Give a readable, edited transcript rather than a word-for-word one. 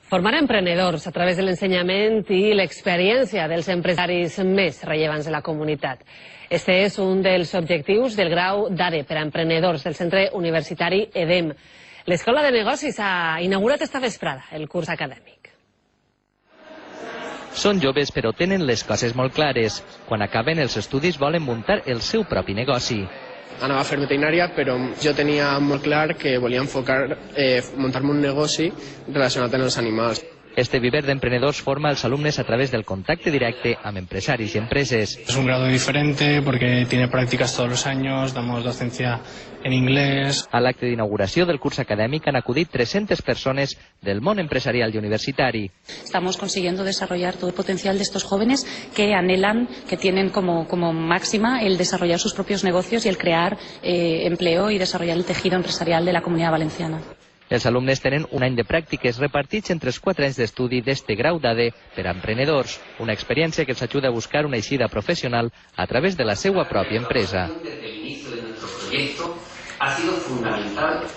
Formar emprenedors a través de l'ensenyament i l'experiència dels empresaris més rellevants de la comunitat. Este és un dels objectius del grau d'ADE per a emprenedors del centre universitari EDEM. L'Escola de Negocis ha inaugurat esta vesprada el curs acadèmic. Són joves però tenen les coses molt clares. Quan acaben els estudis volen muntar el seu propi negoci. Anava a fer veterinària, però jo tenia molt clar que volia muntar-me un negoci relacionat amb els animals. Este viver d'emprenedors forma als alumnes a través del contacte directe amb empresaris y empresas. Es un grado diferente porque tiene prácticas todos los años, damos docencia en inglés. A l'acte d'inauguració del curs acadèmic han acudit 300 persones del món empresarial y universitari. Estamos consiguiendo desarrollar todo el potencial de estos jóvenes que anhelan, que tienen como máxima el desarrollar sus propios negocios y el crear empleo y desarrollar el tejido empresarial de la Comunidad Valenciana. Els alumnes tenen un any de pràctiques repartits entre els 4 anys d'estudi d'este grau d'ADE per a emprenedors, una experiència que els ajuda a buscar una eixida professional a través de la seva pròpia empresa. Desde el inicio de nuestro proyecto ha sido fundamental.